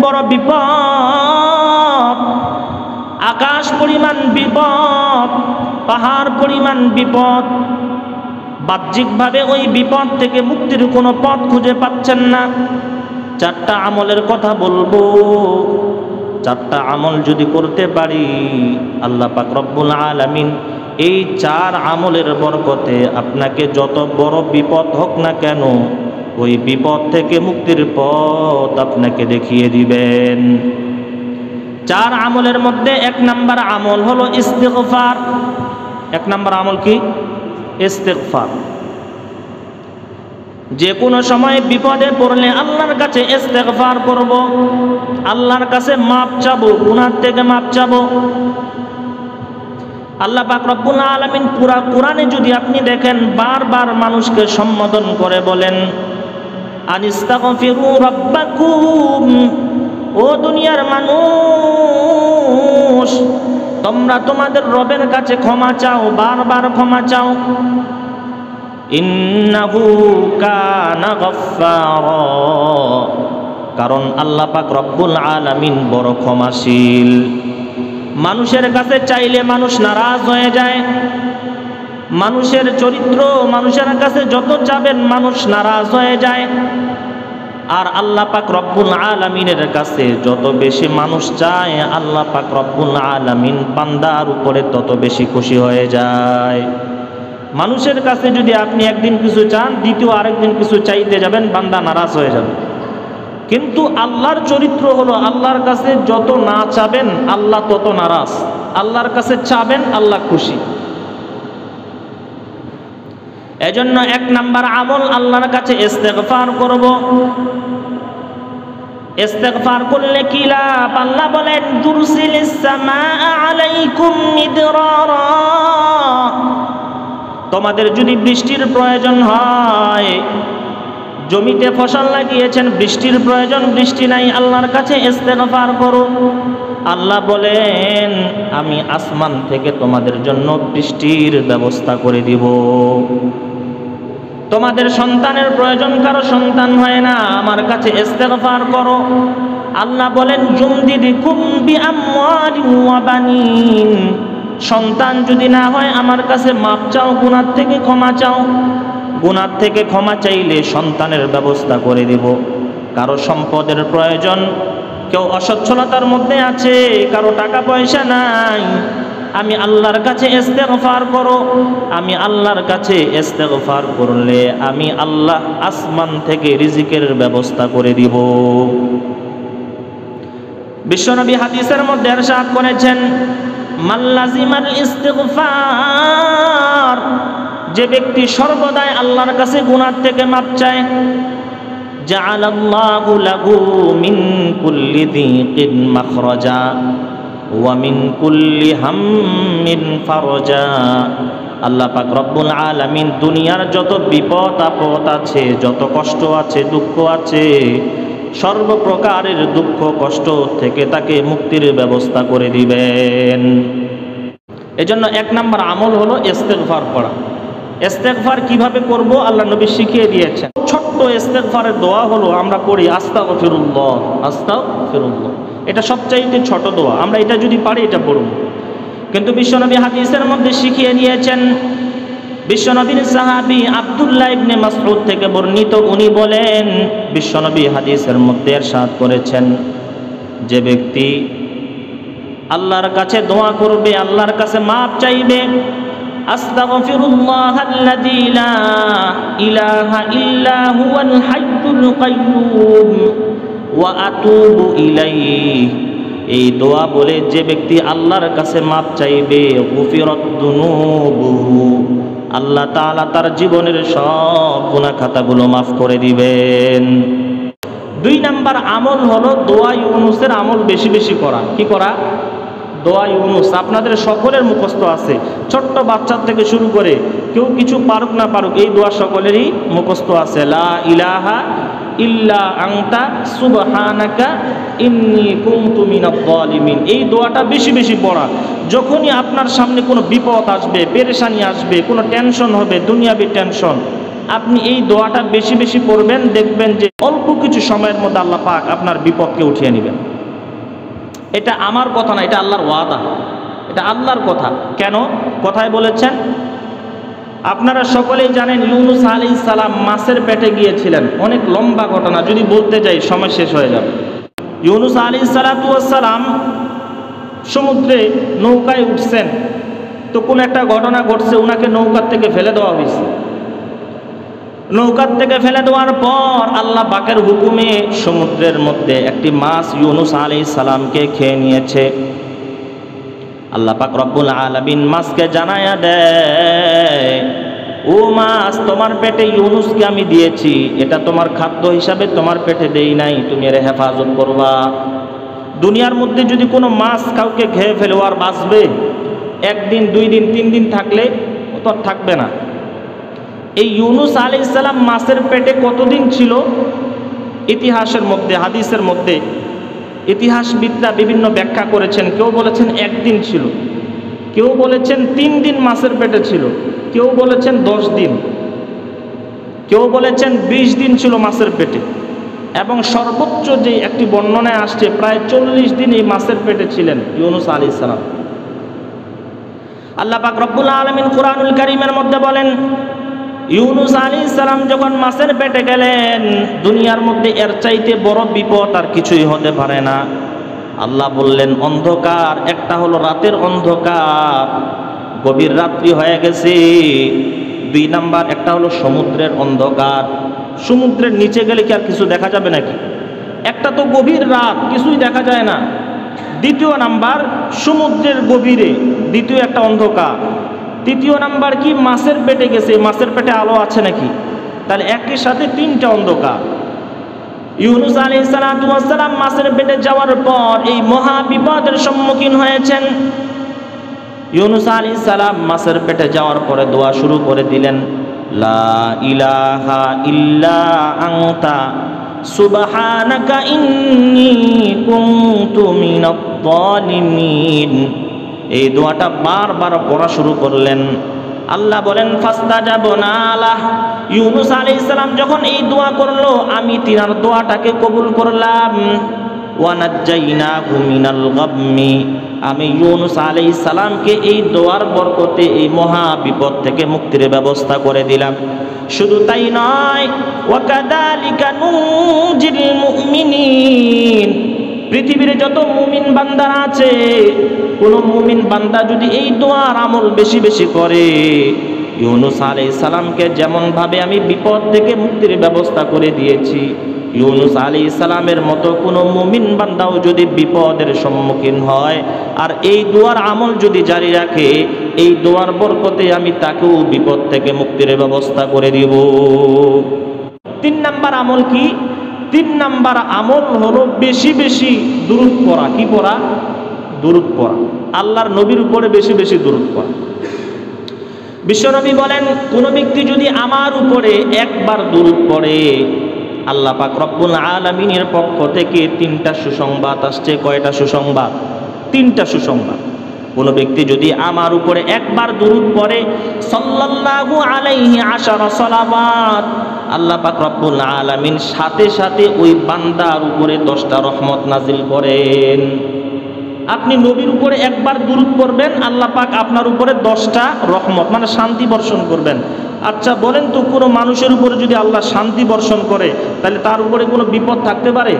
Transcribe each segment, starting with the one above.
বড় বিপদ, আকাশ পরিমাণ বিপদ, পাহাড় পরিমাণ বিপদ। বাহ্যিকভাবে ওই বিপদ থেকে মুক্তির কোনো পথ খুঁজে পাচ্ছেন না। চারটা আমলের কথা বলবো, চারটা আমল যদি করতে পারি আল্লাহ পাক রব্বুল আলামিন এই চার আমলের বরকতে আপনাকে যত বড় বিপদ হোক না কেন ওই বিপদ থেকে মুক্তির পথ আপনাকে দেখিয়ে দিবেন। চার আমলের মধ্যে এক নাম্বার আমল হলো ইস্তিগফার। এক নাম্বার আমল কি? ইস্তিগফার। যে কোনো সময় বিপদে পড়লে আল্লাহর কাছে ইস্তিগফার করব, আল্লাহর কাছে মাপ চাবো, গুনাহ থেকে মাপ চাবো। আল্লাহ পাক রব্বুল আলামিন পুরা কোরআনে যদি আপনি দেখেন বারবার মানুষকে সম্বোধন করে বলেন আনিস্তাগফিরু রাব্বাকুম, ও দুনিয়ার মানুষ তোমরা তোমাদের রবের কাছে ক্ষমা চাও, বারবার ক্ষমা চাও। ইন্নাহু কানা গফফারা, কারণ আল্লাহ পাক রব্বুল আলামিন বড় ক্ষমাশীল। মানুষের কাছে চাইলে মানুষ নারাজ হয়ে যায়। মানুষের চরিত্র, মানুষের কাছে যত চাবেন মানুষ নারাজ হয়ে যায়। আর আল্লাহ পাক রব্বুল আলামিনের কাছে যত বেশি মানুষ চায় আল্লাহ পাক রব্বুল আলামিন বান্দার উপরে তত বেশি খুশি হয়ে যায়। মানুষের কাছে যদি আপনি একদিন কিছু চান, দ্বিতীয় আরেকদিন কিছু চাইতে যাবেন, বান্দা নারাজ হয়ে যাবে। কিন্তু আল্লাহর চরিত্র হলো আল্লাহর কাছে যত না চাবেন আল্লাহ তত নারাজ, আল্লাহর কাছে চাবেন আল্লাহ খুশি। এজন্য এক নাম্বার আমল আল্লাহর কাছে ইস্তিগফার করব। ইস্তিগফার করলে কি লাভ? আল্লাহ বলেন যুরসিলিস সামাআ আলাইকুম মিদরারা, তোমাদের যদি বৃষ্টির প্রয়োজন হয়, জমিতে ফসল লাগিয়েছেন, বৃষ্টির প্রয়োজন, বৃষ্টি নাই, আল্লাহর কাছে ইস্তিগফার করো। আল্লাহ বলেন আমি আসমান থেকে তোমাদের জন্য বৃষ্টির ব্যবস্থা করে দিব। তোমাদের সন্তানের প্রয়োজন, কারো সন্তান হয় না, আমার কাছে ইস্তিগফার করো। আল্লাহ বলেন যুমদিদকুম বিআমওয়ালিন ওয়া বানিন, সন্তান যদি না হয় আমার কাছে মাপ চাও, গুনাহ থেকে ক্ষমা চাও। গুনাহ থেকে ক্ষমা চাইলে সন্তানের ব্যবস্থা করে দিব। কারো সম্পদের প্রয়োজন, কেউ অসচ্ছলতার মধ্যে আছে, কারো টাকা পয়সা নাই, আমি আল্লাহর কাছে ইস্তিগফার করো। আমি আল্লাহর কাছে ইস্তিগফার করলে আমি আল্লাহ আসমান থেকে রিজিকের ব্যবস্থা করে দিব। বিশ্বনবী হাদিসের মধ্যে ইরশাদ করেছেন মাল্লাজিমাল ইস্তিগফার, যে ব্যক্তি সর্বদাই আল্লাহর কাছে গুনাহ থেকে মাপ চায়, জাআলাল্লাহু লাহু মিন কুল্লি যিকিন মাখরাজা ওয়া মিন কুল্লি হাম্মিন ফারজা। আল্লাহ পাক রব্বুল আলামিন দুনিয়ার যত বিপদ আপদ আছে, যত কষ্ট আছে, দুঃখ আছে, সর্বপ্রকারের দুঃখ কষ্ট থেকে তাকে মুক্তির ব্যবস্থা করে দিবেন। এজন্য এক নাম্বার আমল হলো ইস্তিগফার করা। ইস্তিগফার কিভাবে করব আল্লাহ নবী শিখিয়ে দিয়েছেন। ছোট্ট ইস্তিগফারের দোয়া হলো আমরা করি আস্তাগফিরুল্লাহ, আস্তাগফিরুল্লাহ। এটা সবচাইতে ছোট দোয়া, আমরা এটা যদি পারি এটা পড়ব। কিন্তু বিশ্বনবী হাদিসের মধ্যে শিখিয়ে দিয়েছেন, বিশ্বনবীর সাহাবী আব্দুল্লাহ ইবনে মাসউদ থেকে বর্ণিত, উনি বলেন বিশ্বনবী হাদিসের মধ্যে ইরশাদ করেছেন যে ব্যক্তি আল্লাহর কাছে দোয়া করবে, আল্লাহর কাছে মাপ চাইবে, আস্তাগফিরুল্লাহাল্লাযী লা ইলাহা ইল্লা হুয়াল হাইয়্যুল কাইয়্যুম ওয়া আতুবু ইলাইহি, এই দোয়া বলে যে ব্যক্তি আল্লাহর কাছে মাপ চাইবে, গুফিরাত যুনুবুহু, আল্লাহ তাআলা তার জীবনের সব গুনাহ খাতাগুলো মাফ করে দিবেন। দুই নাম্বার আমল হলো দোয়া ইউনুসের আমল বেশি বেশি করা। কি করা? দোয়া ইউনুস আপনাদের সকলের মুখস্থ আছে, ছোট্ট বাচ্চা থেকে শুরু করে কেউ কিছু পারুক না পারুক এই দোয়া সকলেরই মুখস্থ আছে। লা ইলাহা ইল্লা আনতা সুবহানাকা ইন্নী কুনতু মিনাজ জালিমিন, এই দোয়াটা বেশি বেশি পড়া। যখনই আপনার সামনে কোনো বিপদ আসবে, পেরেশানি আসবে, কোনো টেনশন হবে, দুনিয়াবি টেনশন, আপনি এই দোয়াটা বেশি বেশি পড়বেন, দেখবেন যে অল্প কিছু সময়ের মধ্যে আল্লাহ পাক আপনার বিপদকে উঠিয়ে নেবেন। এটা আমার কথা না, এটা আল্লাহর ওয়াদা, এটা আল্লাহর কথা। কেন কথায় বলেছেন? আপনারা সকলেই জানেন ইউনুস আলাইহিস সালাম মাছের পেটে গিয়েছিলেন। অনেক লম্বা ঘটনা, যদি বলতে যাই সময় শেষ হয়ে যাবে। ইউনুস আলাইহিস সালাম সমুদ্রে নৌকায় উঠছেন, তো কোন একটা ঘটনা ঘটছে, ওনাকে নৌকার থেকে ফেলে দেওয়া হয়েছে। নৌকার থেকে ফেলে দেওয়ার পর আল্লাহ পাকের হুকুমে সমুদ্রের মধ্যে একটি মাছ ইউনুস আলাইহিস সালামকে খেয়ে নিয়েছে। আল্লাহ পাক রব্বুল আলামিন মাছকে জানায়া দেয়, ও মাছ, তোমার পেটে ইউনুসকে আমি দিয়েছি, এটা তোমার খাদ্য হিসাবে তোমার পেটে দেই নাই, তুমি এর হেফাজত করবা। দুনিয়ার মধ্যে যদি কোনো মাছ কাউকে খেয়ে ফেলে, আর বাঁচবে? একদিন, 2 দিন, 3 দিন থাকলে ও তো আর থাকবে না। এই ইউনুস আলাইহিস সালাম মাছের পেটে কতদিন ছিল? ইতিহাসের মধ্যে, হাদিসের মধ্যে ইতিহাসবিদরা বিভিন্ন ব্যাখ্যা করেছেন। কেউ বলেছেন 1 দিন ছিল, কেউ বলেছেন 3 দিন মাছের পেটে ছিল, কেউ বলেছেন 10 দিন, কেউ বলেছেন 20 দিন ছিল মাছের পেটে, এবং সর্বোচ্চ যে একটি বর্ণনায় আসছে প্রায় 40 দিন এই মাছের পেটে ছিলেন ইউনুস আলাইহিস সালাম। আল্লাহ পাক রব্বুল আলামিন কুরআনুল কারীমের মধ্যে বলেন, ইউনুস আলাইহিস সালাম যখন মাছের পেটে গেলেন, দুনিয়ার মধ্যে এর চাইতে বড় বিপদ আর কিছুই হতে পারে না। আল্লাহ বললেন অন্ধকার, একটা হলো রাতের অন্ধকার, গভীর রাত্রি হয়ে গেছে। 2 নাম্বার একটা হলো সমুদ্রের অন্ধকার, সমুদ্রের নিচে গেলে কি আর কিছু দেখা যাবে নাকি? একটা তো গভীর রাত, কিছুই দেখা যায় না। 2 নাম্বার সমুদ্রের গভীরে, 2 একটা অন্ধকার। 3 নাম্বার কি? মাছের পেটে গেছে, মাছের পেটে আলো আছে নাকি? তাহলে একই সাথে 3টা অন্ধকার। ইউনুস আলাইহিস সালাম মাছের পেটে যাওয়ার পর এই মহা বিপদের সম্মুখীন হয়েছেন। ইউনুস আলাইহিস সালাম মাছের পেটে যাওয়ার পরে দোয়া শুরু করে দিলেন, লা ইলাহা ইল্লা আনতা সুবহানাকা ইন্নী কুনতু মিনাজ জালিমিন। এই দোয়াটা বারবার পড়া শুরু করলেন। আল্লাহ বলেন ফাস্তাজাবনা লাহ, ইউনুস আলাইহিস সালাম যখন এই দোয়া করলো, আমি তিনার দোয়াটাকে কবুল করলাম। ওয়ানাজ্জাইনাহু মিনাল গাম্মি, আমি ইউনুস আলাইহিস সালামকে এই দোয়ার বরকতে এই মহা বিপদ থেকে মুক্তির ব্যবস্থা করে দিলাম। শুধু তাই নয়, ওয়াকাযালিকা নুজিল মুমিনিন, পৃথিবীর যত মুমিন বান্দারা আছে, কোন মুমিন বান্দা যদি এই দোয়ার আমল বেশি বেশি করে, ইউনুস আলাইহিস সালামকে যেমন ভাবে আমি বিপদ থেকে মুক্তির ব্যবস্থা করে দিয়েছি, ইউনুস আলাইহিস সালামের মতো কোনো মুমিন বান্দাও যদি বিপদের সম্মুখীন হয় আর এই দোয়ার আমল যদি জারি রাখে, এই দোয়ার বরকতে আমি তাকেও বিপদ থেকে মুক্তির ব্যবস্থা করে দিব। 3 নাম্বার আমল কি? 3 নাম্বার আমল হলো বেশি বেশি দুরূদ পড়া। কি পড়া? দুরূদ পড়া। আল্লাহর নবীর উপরে বেশি বেশি দুরূদ পড়া। বিশ্বনবী বলেন, কোন ব্যক্তি যদি আমার উপরে একবার দুরূদ পড়ে, আল্লাহ পাক রব্বুল আলামিনের পক্ষ থেকে 3টা সুসংবাদ আসছে। কয়টা সুসংবাদ? 3টা সুসংবাদ। কোন ব্যক্তি যদি আমার উপরে একবার দুরূদ পড়ে, সাল্লাল্লাহু আলাইহি আশারা সালাওয়াত, আল্লাহ পাক রব্বুল আলামিন সাথে সাথে ওই বান্দার উপরে 10টা রহমত নাজিল করেন। আপনি নবীর উপরে একবার দুরূদ পড়বেন, আল্লাহ পাক আপনার উপরে 10টা রহমত মানে শান্তি বর্ষণ করবেন। আচ্ছা বলেন তো, কোনো মানুষের উপরে যদি আল্লাহ শান্তি বর্ষণ করে, তাহলে তার উপরে কোনো বিপদ থাকতে পারে?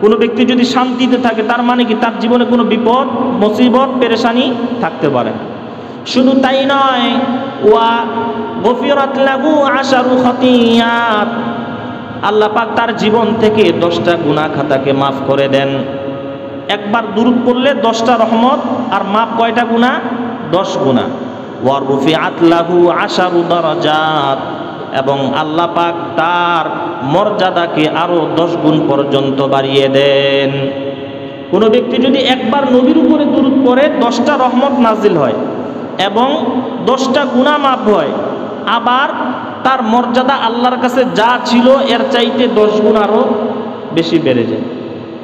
কোনো ব্যক্তি যদি শান্তিতে থাকে, তার মানে কি তার জীবনে কোনো বিপদ, মুসিবত, পেরেশানি থাকতে পারে না। শুধু তাই নয়, ওয়া গফিরাত লাহু আশারু খাতিয়াত, আল্লাহ পাক তার জীবন থেকে 10টা গুনাহ খাতাকে মাফ করে দেন। একবার দুরূদ পড়লে 10টা রহমত, আর মাফ কয়টা গুনাহ? 10 গুনাহ। ওয়া রুফিআত লাহু আশারু দারাজাত, এবং আল্লাহ পাক তার মর্যাদাকে আরো 10 গুণ পর্যন্ত বাড়িয়ে দেন। কোন ব্যক্তি যদি একবার নবীর উপরে দুরূদ পড়ে, 10টা রহমত নাজিল হয় এবং 10টা গুনাহ মাফ হয়, আবার তার মর্যাদা আল্লাহর কাছে যা ছিল এর চাইতে 10 গুণ আরো বেশি বেড়ে যায়।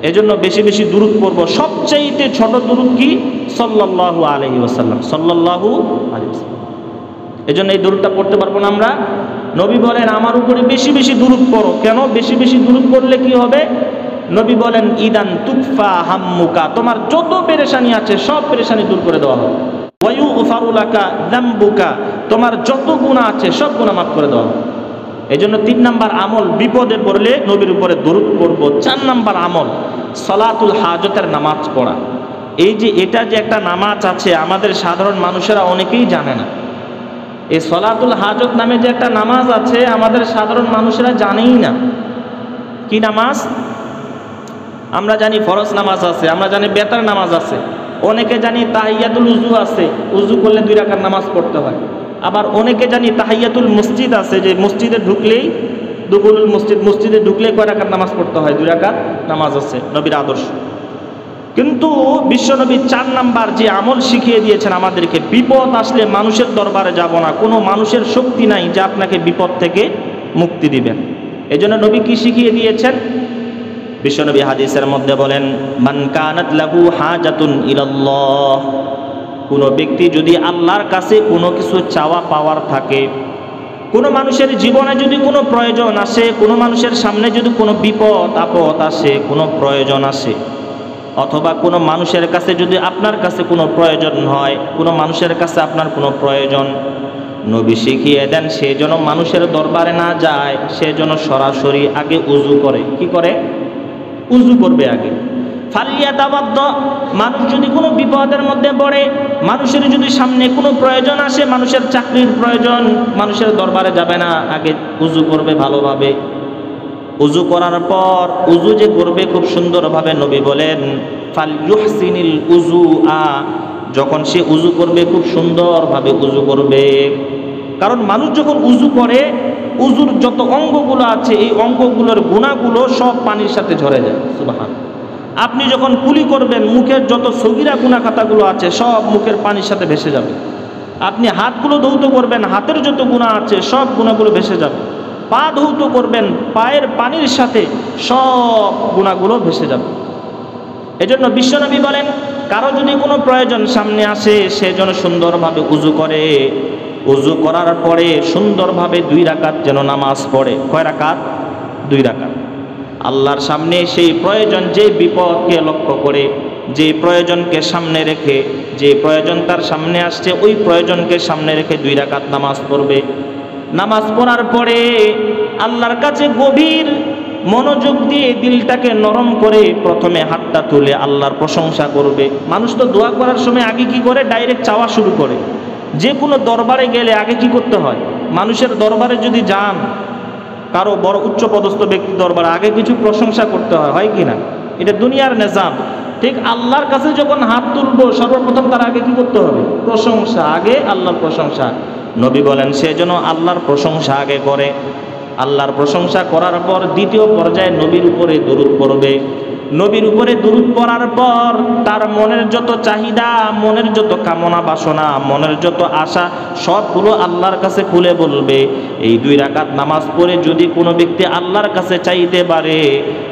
এজন্য বেশি বেশি দুরূদ পড়ব। সবচাইতে ছোট দুরূদ কি? সাল্লাল্লাহু আলাইহি ওয়াসাল্লাম, সাল্লাল্লাহু আলাইহি ওয়াসাল্লাম। এজন্য এই দুরূদটা পড়তে পারবো না আমরা? নবী বলেন আমার উপরে বেশি বেশি দুরূদ পড়ো। কেন? বেশি বেশি দুরূদ পড়লে কি হবে? নবী বলেন ইদান তুকফা হাম্মুকা, তোমার যত পেরেশানি আছে সব পেরেশানি দূর করে দেওয়া হবে। ওয়ায়ুগফারু লাকা যামবুকা, তোমার যত গুনাহ আছে সব গুনাহ মাফ করে দেওয়া হবে। এজন্য 3 নাম্বার আমল, বিপদে পড়লে নবীর উপরে দরুদ পড়ব। 4 নাম্বার আমল সলাতুল হাজতের নামাজ পড়া। এই যে এটা যে একটা নামাজ আছে, আমাদের সাধারণ মানুষেরা অনেকেই জানে না। এই সলাতুল হাজত নামে যে একটা নামাজ আছে, আমাদের সাধারণ মানুষেরা জানেই না। কি নামাজ? আমরা জানি ফরজ নামাজ আছে, আমরা জানি বেতার নামাজ আছে, অনেকে জানি তাহিয়াতুল উজু আছে, উজু করলে 2 রাকাত নামাজ পড়তে হয়। আবার অনেকে জানি তাহিয়াতুল মসজিদ আছে, যে মসজিদে ঢুকলেই দুখুলুল মসজিদ, মসজিদে ঢুকলেই কয় রাকাত নামাজ পড়তে হয়? 2 রাকাত নামাজ আছে, নবীর আদর্শ। কিন্তু বিশ্বনবী 4 নাম্বার যে আমল শিখিয়ে দিয়েছেন আমাদেরকে, বিপদ আসলে মানুষের দরবারে যাব না, কোনো মানুষের শক্তি নাই যে আপনাকে বিপদ থেকে মুক্তি দিবেন। এজন্য নবী কি শিখিয়ে দিয়েছেন? বিশ্বনবী হাদিসের মধ্যে বলেন মান কানাত লাহু হাজাতুন ইলাল্লাহ, কোনো ব্যক্তি যদি আল্লাহর কাছে কোনো কিছু চাওয়া পাওয়ার থাকে, কোনো মানুষের জীবনে যদি কোনো প্রয়োজন আসে, কোনো মানুষের সামনে যদি কোনো বিপদ আপদ আসে, কোনো প্রয়োজন আসে, অথবা কোনো মানুষের কাছে যদি আপনার কাছে কোনো প্রয়োজন হয়, কোনো মানুষের কাছে আপনার কোনো প্রয়োজন, নবী শিখিয়ে দেন সে যেন মানুষের দরবারে না যায়, সে যেন সরাসরি আগে উজু করে। কি করে? উজু করবে আগে। ফালিয়াতাওয়াদ্দ, মানুষ যদি কোনো বিপদের মধ্যে পড়ে, মানুষের যদি সামনে কোনো প্রয়োজন আসে, মানুষের চাকরির প্রয়োজন, মানুষের দরবারে যাবে না, আগে উজু করবে ভালোভাবে। উজু করার পর উজু যে করবে খুব সুন্দরভাবে, নবী বলেন ফালইউহসিনিল উজুআ, যখন সে উজু করবে খুব সুন্দরভাবে উজু করবে। কারণ মানুষ যখন উজু করে, উজুর যত অঙ্গগুলো আছে এই অঙ্গগুলোর গুণাগুলো সব পানির সাথে ঝরে যায়। সুবহান। আপনি যখন কুলি করবেন, মুখের যত সগীরা গুনাহখাতাগুলো আছে সব মুখের পানির সাথে ভেসে যাবে। আপনি হাতগুলো ধৌত করবেন, হাতের যত গুনাহ আছে সব গুনাহগুলো ভেসে যাবে। পা ধৌত করবেন, পায়ের পানির সাথে সব গুনাহগুলো ভেসে যাবে। এজন্য বিশ্বনবী বলেন কারো যদি কোনো প্রয়োজন সামনে আসে, সে যেন সুন্দরভাবে উজু করে। উজু করার পরে সুন্দরভাবে 2 রাকাত যেন নামাজ পড়ে। কয় রাকাত? 2 রাকাত। আল্লাহর সামনে সেই প্রয়োজন, যে বিপদকে লক্ষ্য করে, যে প্রয়োজনকে সামনে রেখে, যে প্রয়োজন তার সামনে আসছে, ওই প্রয়োজনকে সামনে রেখে 2 রাকাত নামাজ পড়বে। নামাজ পড়ার পরে আল্লাহর কাছে গভীর মনোযোগ দিয়ে দিলটাকে নরম করে প্রথমে হাতটা তুলে আল্লাহর প্রশংসা করবে। মানুষ তো দোয়া করার সময় আগে কি করে? ডাইরেক্ট চাওয়া শুরু করে। যে কোনো দরবারে গেলে আগে কি করতে হয়? মানুষের দরবারে যদি যান, কারো বড় উচ্চপদস্থ ব্যক্তি দরবারে, আগে কিছু প্রশংসা করতে হয়, হয় কি না? এটা দুনিয়ার নিজাম। ঠিক আল্লাহর কাছে যখন হাত তুলবো, সর্বপ্রথম তার আগে কি করতে হবে? প্রশংসা। আগে আল্লাহর প্রশংসা। নবী বলেন সে যেন আল্লাহর প্রশংসা আগে করে। আল্লাহর প্রশংসা করার পর দ্বিতীয় পর্যায়ে নবীর উপরে দরুদ পড়বে। নবীর উপরে দরুদ পড়ার পর তার মনের যত চাহিদা, মনের যত কামনা বাসনা, মনের যত আশা, সবগুলো আল্লাহর কাছে খুলে বলবে। এই 2 রাকাত নামাজ পড়ে যদি কোনো ব্যক্তি আল্লাহর কাছে চাইতে পারে,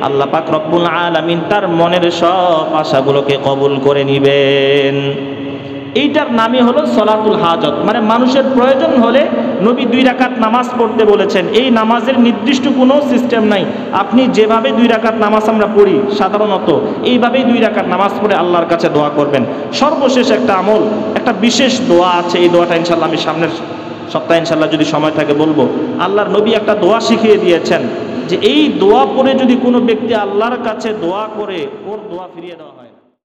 আল্লাহ পাক রব্বুল আলামিন তার মনের সব আশাগুলোকে কবুল করে নিবেন। এইটার নামই হলো সলাতুল হাজত। মানে মানুষের প্রয়োজন হলে নবী 2 রাকাত নামাজ পড়তে বলেছেন। এই নামাজের নির্দিষ্ট কোনো সিস্টেম নাই। আপনি যেভাবে 2 রাকাত নামাজ আমরা পড়ি সাধারণত, এইভাবেই 2 রাকাত নামাজ পড়ে আল্লাহর কাছে দোয়া করবেন। সর্বশেষ একটা আমল, একটা বিশেষ দোয়া আছে। এই দোয়াটা ইনশাল্লাহ আমি সামনের সপ্তাহে ইনশাল্লাহ যদি সময় থাকে বলবো। আল্লাহর নবী একটা দোয়া শিখিয়ে দিয়েছেন যে এই দোয়া পড়ে যদি কোনো ব্যক্তি আল্লাহর কাছে দোয়া করে, ওর দোয়া ফিরিয়ে দেওয়া হয়।